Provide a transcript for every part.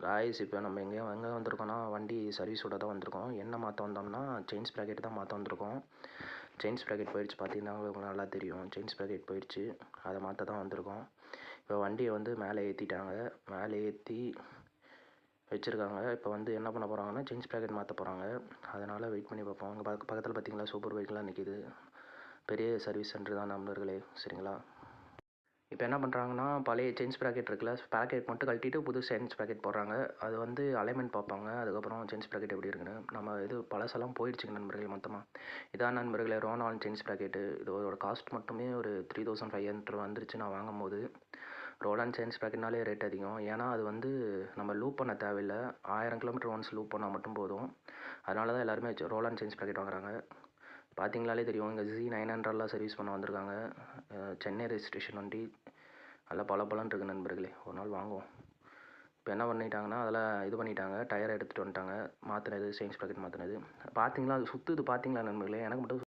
Guys இப்போ நம்ம எங்கே வந்திருக்கோம்னா வண்டி சர்வீஸோட தான் வந்திருக்கோம். என்ன மாற்ற வந்தோம்னா செயின் ஸ்ப்ராக்கெட் தான் மாற்ற வந்திருக்கோம். செயின் ஸ்ப்ராக்கெட் போயிடுச்சு, பார்த்தீங்கன்னா உங்களுக்கு நல்லா தெரியும். செயின் ஸ்ப்ராக்கெட் போயிடுச்சு, அதை மாற்ற தான் வந்திருக்கோம். இப்போ வண்டியை வந்து மேலே ஏற்றிட்டாங்க, மேலே ஏற்றி வச்சுருக்காங்க. இப்போ வந்து என்ன பண்ண போகிறாங்கன்னா செயின் ஸ்ப்ராக்கெட் மாற்ற போகிறாங்க. அதனால் வெயிட் பண்ணி பார்ப்போம். அங்கே பக்கத்தில் பார்த்தீங்களா சூப்பர் பைக்லாம் நிற்கிது. பெரிய சர்வீஸ் சென்டர் தான் நண்பர்களே, சரிங்களா. இப்போ என்ன பண்ணுறாங்கன்னா பழைய செயின் ஸ்ப்ராக்கெட் இருக்குல்ல, ஸ்ப்ராக்கெட் மட்டும் கழட்டிட்டு புது செயின் ஸ்ப்ராக்கெட் போடுறாங்க. அது வந்து அலைன்மெண்ட் பார்ப்பாங்க. அதுக்கப்புறம் செயின் ஸ்ப்ராக்கெட் எப்படி இருக்குன்னு. நம்ம இது பழசெல்லாம் போயிடுச்சுங்க நண்பர்களே மொத்தமாக. இதான் நண்பர்களே ரோனால்ட் செயின் ஸ்ப்ராக்கெட்டு. இதோட காஸ்ட் மட்டுமே ஒரு 3500 வந்துருச்சு நான் வாங்கும்போது. ரோலாண்ட் செயின் ஸ்ப்ராக்கெட்னாலே ரேட் அதிகம். ஏன்னா அது வந்து நம்ம லூப் பண்ண தேவையில்லை, 1000 கிலோமீட்டர் ஒன்ஸ் லூப் பண்ணால் மட்டும் போதும். அதனால தான் எல்லாருமே ரோலாண்ட் செயின் ஸ்ப்ராக்கெட் வாங்குறாங்க. பார்த்தீங்களாலே தெரியும், இங்கே Z900லாம் சர்வீஸ் பண்ண வந்திருக்காங்க. சென்னை ரெஜிஸ்ட்ரேஷன் வண்டி நல்லா பலன்னு இருக்குது நண்பர்களே, ஒரு நாள் வாங்குவோம். இப்போ என்ன பண்ணிட்டாங்கன்னா அதில் இது பண்ணிட்டாங்க, டயரை எடுத்துகிட்டு வந்துட்டாங்க. மாற்றினது செயின் ஸ்ப்ராக்கெட் மாற்றினது பார்த்தீங்களா, அது சுற்றுது பார்த்தீங்களா நண்பர்களே. எனக்கு மட்டும்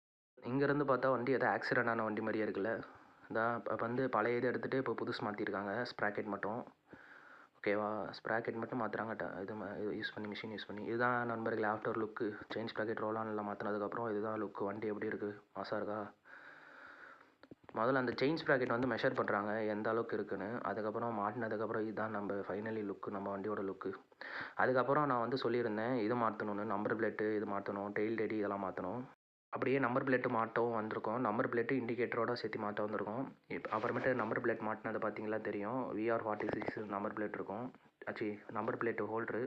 இங்கேருந்து பார்த்தா வண்டி எதாவது ஆக்சிடென்ட் ஆன வண்டி மாதிரியே இருக்குல்ல. இதான் இப்போ வந்து பழைய இது எடுத்துகிட்டு இப்போ புதுசு மாற்றிருக்காங்க, ஸ்ப்ராக்கெட் மட்டும். ஓகேவா, ஸ்ப்ராக்கெட் மட்டும் மாற்றுறாங்க. இது யூஸ் பண்ணி மிஷின் யூஸ் பண்ணி. இதுதான் நண்பர்களே ஆஃப்டர் லுக்கு. செயின் ஸ்ப்ராக்கெட் ரோலானில் மாற்றினதுக்கப்புறம் இதுதான் லுக்கு. வண்டி எப்படி இருக்குது, மாசாக இருக்கா. முதல்ல அந்த செயின் ஸ்ப்ராக்கெட் வந்து மெஷர் பண்ணுறாங்க எந்த அளவுக்கு இருக்குன்னு. அதுக்கப்புறம் மாட்டினதுக்கப்புறம் இதுதான் நம்ம ஃபைனலி லுக்கு, நம்ம வண்டியோட லுக்கு. அதுக்கப்புறம் நான் வந்து சொல்லியிருந்தேன் இது மாற்றணும்னு, நம்பர் பிளேட்டு இது மாற்றணும், டெயில் டெடி இதெல்லாம் மாற்றணும். அப்படியே நம்பர் பிளேட்டு மாட்டவும் வந்திருக்கோம். நம்பர் பிளேட்டு இண்டிகேட்டரோட சேர்த்து மாட்ட வந்திருக்கோம். அப்புறமேட்டு நம்பர் பிளேட் மாட்டினது பார்த்தீங்களா தெரியும், VR46 நம்பர் பிளேட் இருக்கும். Number plate holder.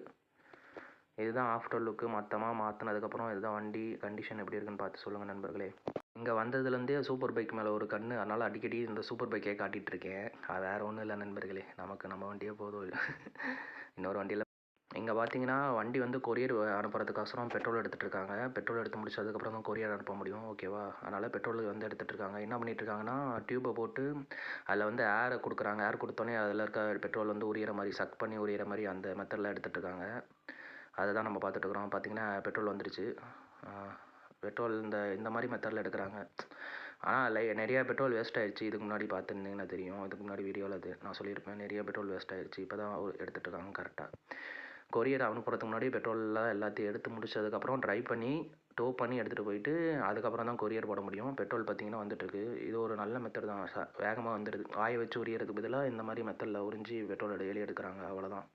இதுதான் ஆஃப்டர் லுக்கு. மொத்தமாக மாற்றினதுக்கப்புறம் இதுதான் வண்டி கண்டிஷன் எப்படி இருக்குன்னு பார்த்து சொல்லுங்கள் நண்பர்களே. இங்கே வந்ததுலேருந்தே சூப்பர் பைக் மேலே ஒரு கண்ணு, அதனால் அடிக்கடி இந்த சூப்பர் பைக்கே காட்டிகிட்ருக்கேன். அது வேறு ஒன்றும் இல்லை நண்பர்களே, நம்ம வண்டியே போதும். இன்னொரு வண்டியில் இங்கே பார்த்தீங்கன்னா வண்டி வந்து கொரியர் அனுப்புறதுக்கோசரம் பெட்ரோல் எடுத்துகிட்டு இருக்காங்க. பெட்ரோல் எடுத்து முடிச்சதுக்கப்புறம் தான் கொரியர் அனுப்ப முடியும், ஓகேவா. அதனால் பெட்ரோல் வந்து எடுத்துகிட்டு இருக்காங்க. என்ன பண்ணிகிட்டு இருக்காங்கன்னா டியூப்பை போட்டு அதில் வந்து ஏரை கொடுக்குறாங்க. ஏர் கொடுத்தோன்னே அதில் இருக்க பெட்ரோல் வந்து உரியிற மாதிரி, சக் பண்ணி உரியிற மாதிரி அந்த மெத்தடில் எடுத்துகிட்டு இருக்காங்க. அதை தான் நம்ம பார்த்துட்ருக்குறோம். பார்த்தீங்கன்னா பெட்ரோல் வந்துடுச்சு. பெட்ரோல் இந்த மாதிரி மெத்தடில் எடுக்கிறாங்க. ஆனால் நிறையா பெட்ரோல் வேஸ்ட் ஆகிடுச்சு. இதுக்கு முன்னாடி பார்த்துருந்தீங்கன்னா தெரியும், இதுக்கு முன்னாடி வீடியோவில் அது நான் சொல்லியிருப்பேன். நிறைய பெட்ரோல் வேஸ்ட் ஆகிடுச்சு. இப்போ தான் எடுத்துகிட்டு இருக்காங்க கரெக்டாக. கொரியர் அனுப்புறதுக்கு முன்னாடி பெட்ரோல்லாம் எல்லாத்தையும் எடுத்து முடிச்சதுக்கப்புறம் ட்ரை பண்ணி டோ பண்ணி எடுத்துகிட்டு போயிட்டு அதுக்கப்புறம் தான் கொரியர் போட முடியும். பெட்ரோல் பார்த்திங்கன்னா வந்துட்டுருக்கு. இது ஒரு நல்ல மெத்தட் தான், வேகமாக வந்துடுது. காய வச்சு உரியறதுக்கு பதிலாக இந்த மாதிரி மெத்தடில் உறிஞ்சி பெட்ரோல் டெய்லி எடுக்கிறாங்க, அவ்வளோதான்.